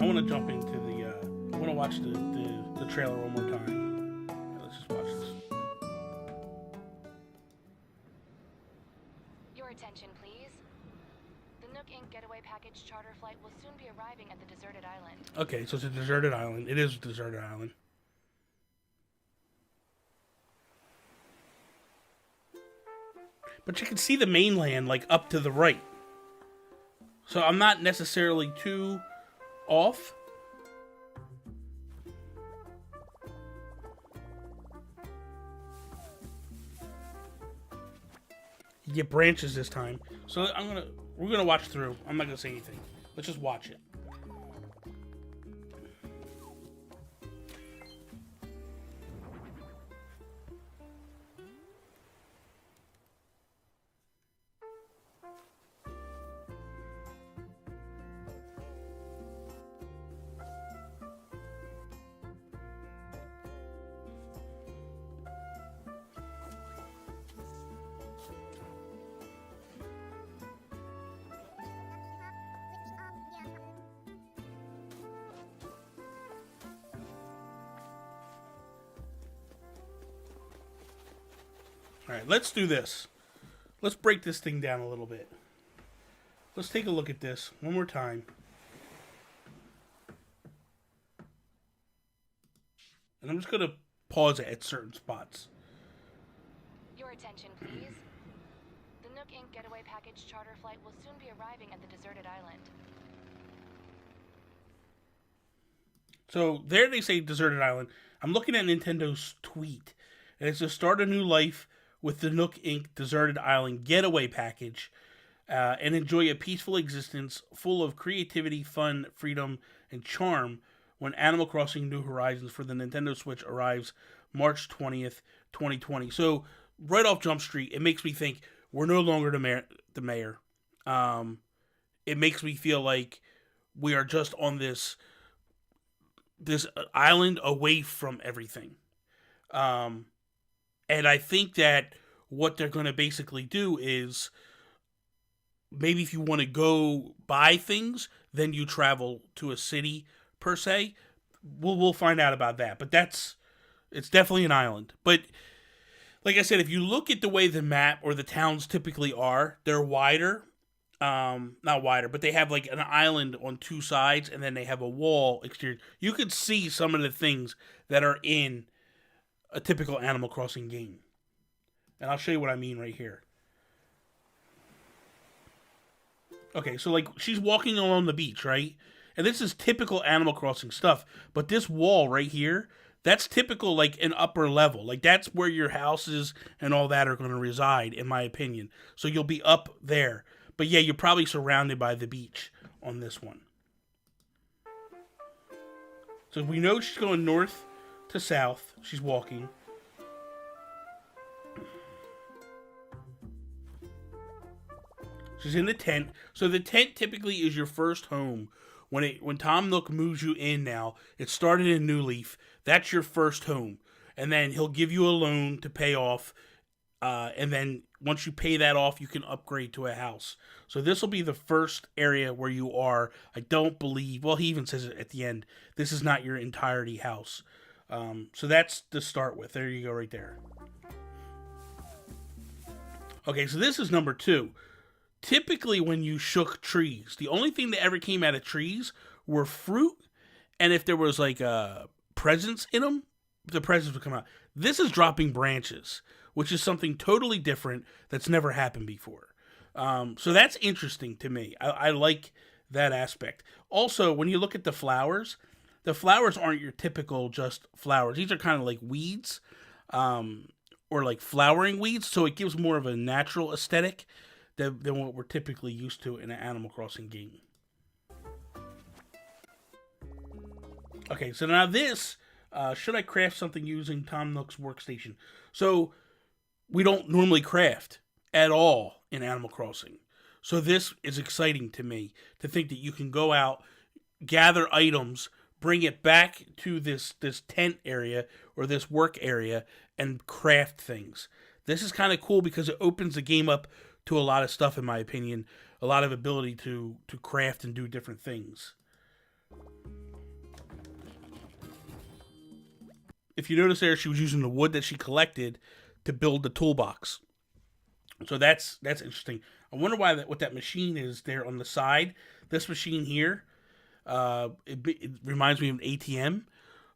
wanna jump into the. I wanna watch the trailer one more time. Yeah, let's just watch this. Your attention, please. The Nook Inc. getaway package charter flight will soon be arriving at the deserted island. Okay, so it's a deserted island. It is a deserted island. But you can see the mainland, like, up to the right. So I'm not necessarily too off. You get branches this time. So we're gonna watch through. I'm not gonna say anything. Let's just watch it. All right, let's do this. Let's break this thing down a little bit. Let's take a look at this one more time. And I'm just going to pause it at certain spots. Your attention, please. The Nook Inc. getaway package charter flight will soon be arriving at the deserted island. So there they say deserted island. I'm looking at Nintendo's tweet. And it's to start a new life with the Nook Inc. Deserted Island Getaway Package and enjoy a peaceful existence full of creativity, fun, freedom, and charm when Animal Crossing New Horizons for the Nintendo Switch arrives March 20th, 2020. So right off Jump Street, it makes me think we're no longer the mayor. It makes me feel like we are just on this island away from everything. And I think that what they're going to basically do is maybe if you want to go buy things, then you travel to a city per se. We'll find out about that. But it's definitely an island. But like I said, if you look at the way the map or the towns typically are, they're wider. Not wider, but they have like an island on two sides and then they have a wall exterior. You could see some of the things that are in a typical Animal Crossing game. And I'll show you what I mean right here. Okay, so like she's walking along the beach, right? And this is typical Animal Crossing stuff. But this wall right here, that's typical like an upper level. Like that's where your houses and all that are going to reside, in my opinion. So you'll be up there. But yeah, you're probably surrounded by the beach on this one. So we know she's going north to south. She's walking. She's in the tent. So the tent typically is your first home. When Tom Nook moves you in now, it started in New Leaf. That's your first home. And then he'll give you a loan to pay off. And then once you pay that off, you can upgrade to a house. So this will be the first area where you are. I don't believe, well, he even says it at the end, this is not your entirety house. So that's to start with. There you go right there. Okay, so this is number 2. Typically when you shook trees, the only thing that ever came out of trees were fruit, and if there was like presents in them, the presents would come out. This is dropping branches, which is something totally different that's never happened before. So that's interesting to me. I like that aspect. Also, when you look at the flowers aren't your typical just flowers. These are kind of like weeds, or like flowering weeds, so it gives more of a natural aesthetic than what we're typically used to in an Animal Crossing game. Okay, so now this, should I craft something using Tom Nook's workstation? So, we don't normally craft at all in Animal Crossing. So this is exciting to me, to think that you can go out, gather items, bring it back to this tent area or this work area, and craft things. This is kind of cool because it opens the game up to a lot of stuff, in my opinion. A lot of ability to craft and do different things. if you notice there, she was using the wood that she collected to build the toolbox. So that's interesting. I wonder why what that machine is there on the side. This machine here, it reminds me of an ATM.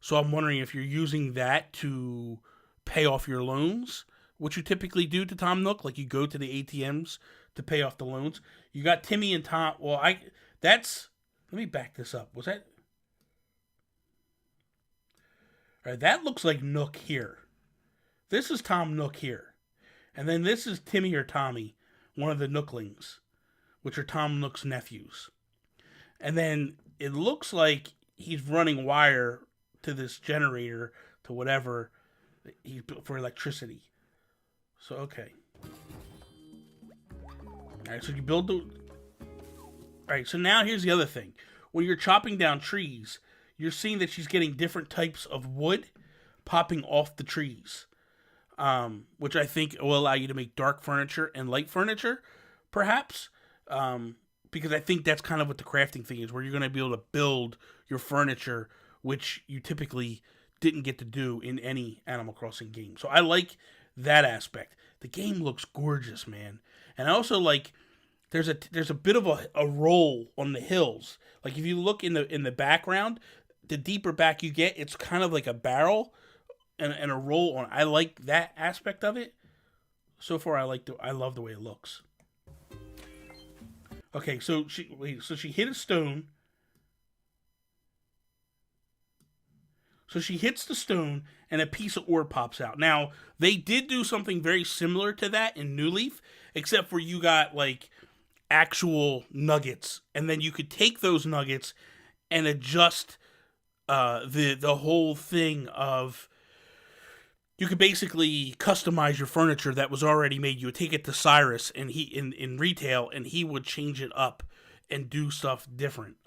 So I'm wondering if you're using that to pay off your loans, which you typically do to Tom Nook. Like you go to the ATMs to pay off the loans. You got Timmy and Tom. Well, let me back this up. Was that? All right, that looks like Nook here. This is Tom Nook here. And then this is Timmy or Tommy, one of the Nooklings, which are Tom Nook's nephews. And then it looks like he's running wire to this generator to whatever he for electricity. So okay. Alright, so you build the Alright, so now here's the other thing. When you're chopping down trees, you're seeing that she's getting different types of wood popping off the trees. Which I think will allow you to make dark furniture and light furniture, perhaps. Because I think that's kind of what the crafting thing is, where you're going to be able to build your furniture, which you typically didn't get to do in any Animal Crossing game. So I like that aspect. The game looks gorgeous, man. And I also like there's a bit of a roll on the hills. Like if you look in the background, the deeper back you get, it's kind of like a barrel and a roll on. I like that aspect of it. So far, I love the way it looks. Okay, so she hit a stone. So she hits the stone, and a piece of ore pops out. Now they did do something very similar to that in New Leaf, except for you got like actual nuggets, and then you could take those nuggets and adjust the whole thing of. You could basically customize your furniture that was already made. You would take it to Cyrus and he in retail, and he would change it up and do stuff different.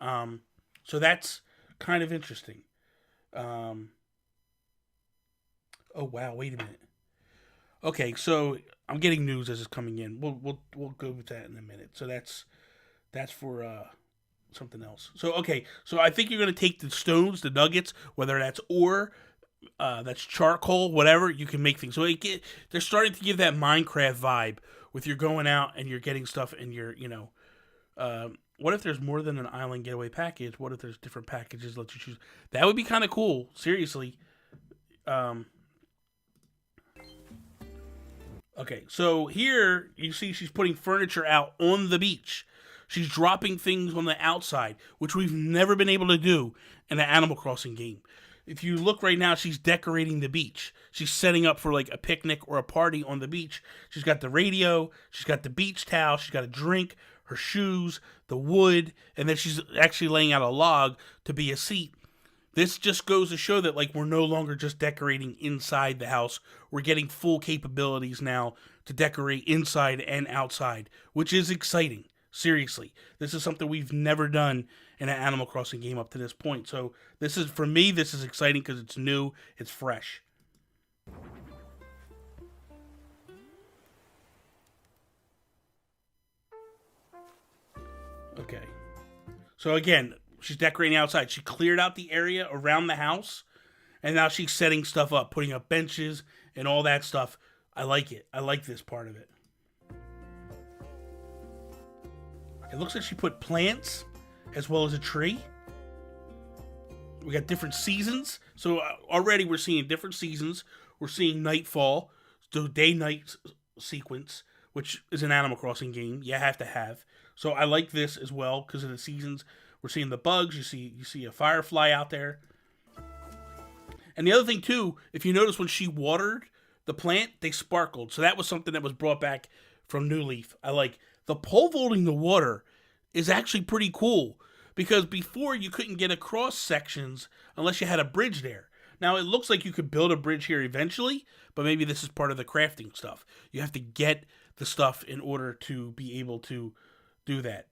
So that's kind of interesting. Oh wow! Wait a minute. Okay, so I'm getting news as it's coming in. We'll go with that in a minute. So that's for something else. So okay, so I think you're gonna take the stones, the nuggets, whether that's ore. That's charcoal, whatever, you can make things. So they're starting to give that Minecraft vibe with you're going out and you're getting stuff and you're, what if there's more than an island getaway package? What if there's different packages that let you choose? That would be kind of cool, seriously. Okay, so here you see she's putting furniture out on the beach. She's dropping things on the outside, which we've never been able to do in an Animal Crossing game. If you look right now, she's decorating the beach. She's setting up for like a picnic or a party on the beach. She's got the radio, she's got the beach towel, she's got a drink, her shoes, the wood, and then she's actually laying out a log to be a seat. This just goes to show that like we're no longer just decorating inside the house. We're getting full capabilities now to decorate inside and outside, which is exciting. Seriously, this is something we've never done in an Animal Crossing game up to this point. So this is, for me, this is exciting because it's new, it's fresh. Okay. So again, she's decorating outside. She cleared out the area around the house, and now she's setting stuff up, putting up benches and all that stuff. I like it. I like this part of it. It looks like she put plants as well as a tree. We got different seasons. So already we're seeing different seasons. We're seeing nightfall, the day-night sequence, which is an Animal Crossing game you have to have. So I like this as well because of the seasons. We're seeing the bugs. You see a firefly out there. And the other thing too, if you notice when she watered the plant, they sparkled. So that was something that was brought back from New Leaf. I like the pole vaulting the water is actually pretty cool because before you couldn't get across sections unless you had a bridge there. Now it looks like you could build a bridge here eventually, but maybe this is part of the crafting stuff. You have to get the stuff in order to be able to do that.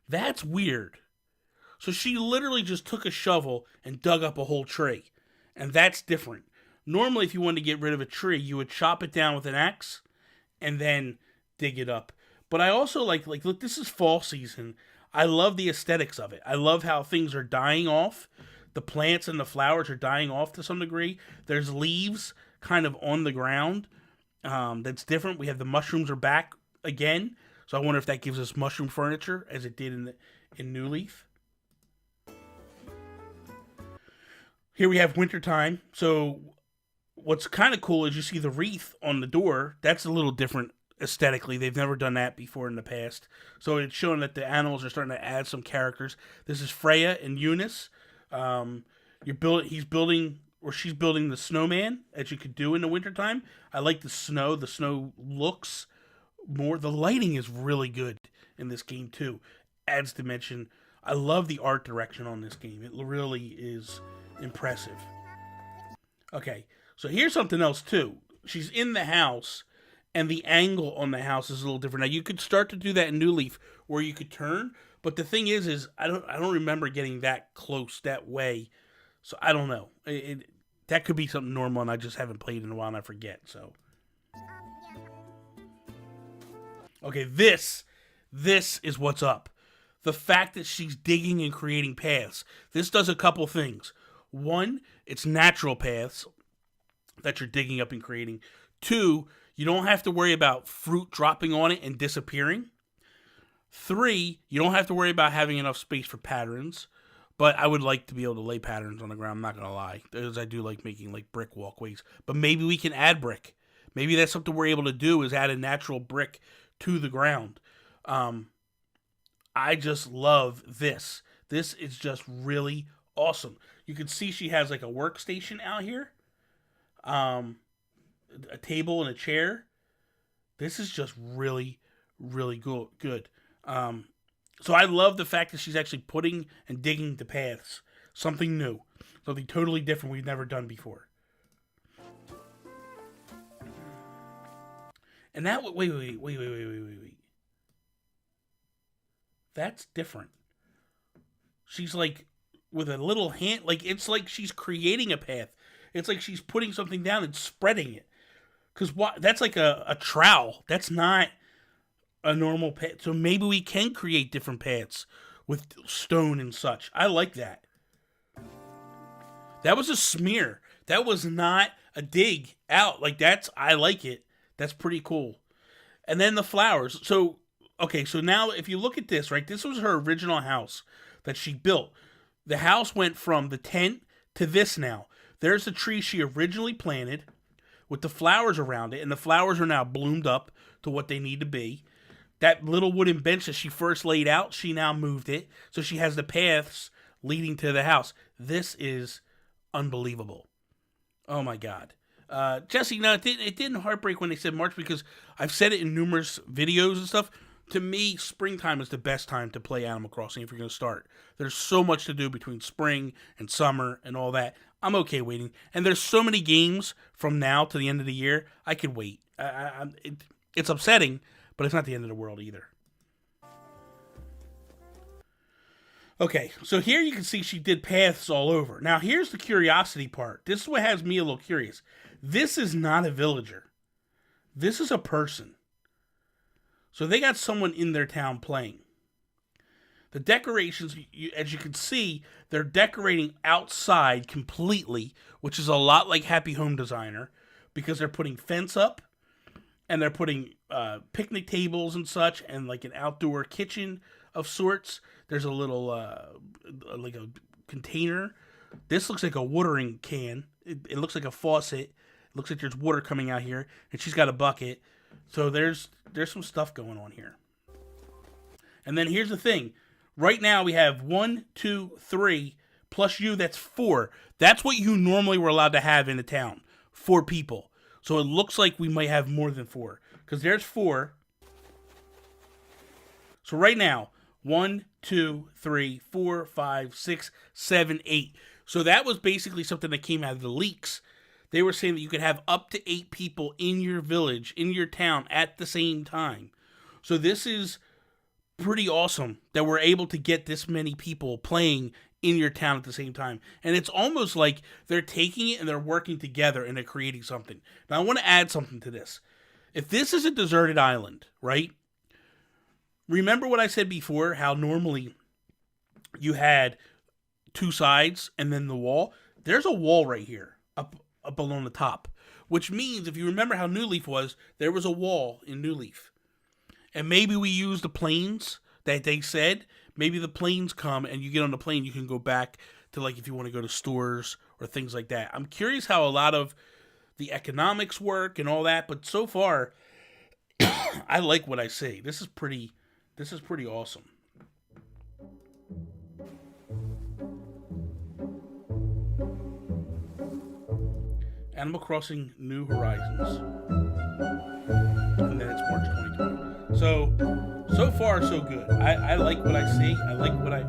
That's weird. So she literally just took a shovel and dug up a whole tree. And that's different. Normally, if you wanted to get rid of a tree, you would chop it down with an axe and then dig it up. But I also like look, this is fall season. I love the aesthetics of it. I love how things are dying off. the plants and the flowers are dying off to some degree. There's leaves kind of on the ground. That's different. We have the mushrooms are back again. So I wonder if that gives us mushroom furniture as it did in New Leaf. Here we have wintertime. So what's kind of cool is you see the wreath on the door. That's a little different aesthetically. They've never done that before in the past. So it's showing that the animals are starting to add some characters. This is Freya and Eunice. She's building the snowman, as you could do in the wintertime. I like the snow. The snow looks more. The lighting is really good in this game too. Adds dimension. I love the art direction on this game. It really is impressive. Okay, so here's something else too. She's in the house, and the angle on the house is a little different. Now you could start to do that in New Leaf, where you could turn. But the thing is I don't remember getting that close that way. So I don't know. That could be something normal, and I just haven't played in a while, and I forget. So, okay, this is what's up. The fact that she's digging and creating paths. This does a couple things. One, it's natural paths that you're digging up and creating. Two, you don't have to worry about fruit dropping on it and disappearing. Three, you don't have to worry about having enough space for patterns. But I would like to be able to lay patterns on the ground, I'm not going to lie. Because I do like making like brick walkways. But maybe we can add brick. Maybe that's something we're able to do, is add a natural brick to the ground. I just love this. This is just really awesome. You can see she has like a workstation out here. A table and a chair. This is just really, really good. So I love the fact that she's actually putting and digging the paths. Something new. Something totally different we've never done before. And that, wait. That's different. She's like, with a little hand, like, it's like she's creating a path. It's like she's putting something down and spreading it. Because that's like a trowel. That's not a normal path. So maybe we can create different paths with stone and such. I like that. That was a smear. That was not a dig out. Like, I like it. That's pretty cool. And then the flowers. So, okay, so now if you look at this, right, this was her original house that she built. The house went from the tent to this now. There's the tree she originally planted with the flowers around it, and the flowers are now bloomed up to what they need to be. That little wooden bench that she first laid out, she now moved it. So she has the paths leading to the house. This is unbelievable. Oh my God. Jesse, no, it didn't heartbreak when they said March, because I've said it in numerous videos and stuff. To me, springtime is the best time to play Animal Crossing if you're going to start. There's so much to do between spring and summer and all that. I'm okay waiting. And there's so many games from now to the end of the year, I could wait. It's upsetting, but it's not the end of the world either. Okay, so here you can see she did paths all over. Now, here's the curiosity part. This is what has me a little curious. This is not a villager. This is a person. So they got someone in their town playing. The decorations, as you can see, they're decorating outside completely, which is a lot like Happy Home Designer, because they're putting fence up, and they're putting picnic tables and such, and like an outdoor kitchen of sorts. There's a little, like a container. This looks like a watering can. It looks like a faucet. It looks like there's water coming out here, and she's got a bucket. So there's some stuff going on here. And then here's the thing. Right now we have 1, 2, 3, plus you, that's 4. That's what you normally were allowed to have in the town. 4 people. So it looks like we might have more than 4. Because there's 4. So right now, 1, 2, 3, 4, 5, 6, 7, 8. So that was basically something that came out of the leaks. They were saying that you could have up to 8 people in your village, in your town, at the same time. So this is pretty awesome that we're able to get this many people playing in your town at the same time. And it's almost like they're taking it and they're working together and they're creating something. Now, I want to add something to this. If this is a deserted island, right? Remember what I said before, how normally you had two sides and then the wall. There's a wall right here up along the top, which means if you remember how New Leaf was, there was a wall in New Leaf. And maybe we use the planes that they said. Maybe the planes come and you get on the plane, you can go back to, like, if you want to go to stores or things like that. I'm curious how a lot of the economics work and all that, but so far, I like what I see. This is pretty awesome. Animal Crossing New Horizons. And then it's March 2020. So far, so good. I like what I see. I like what I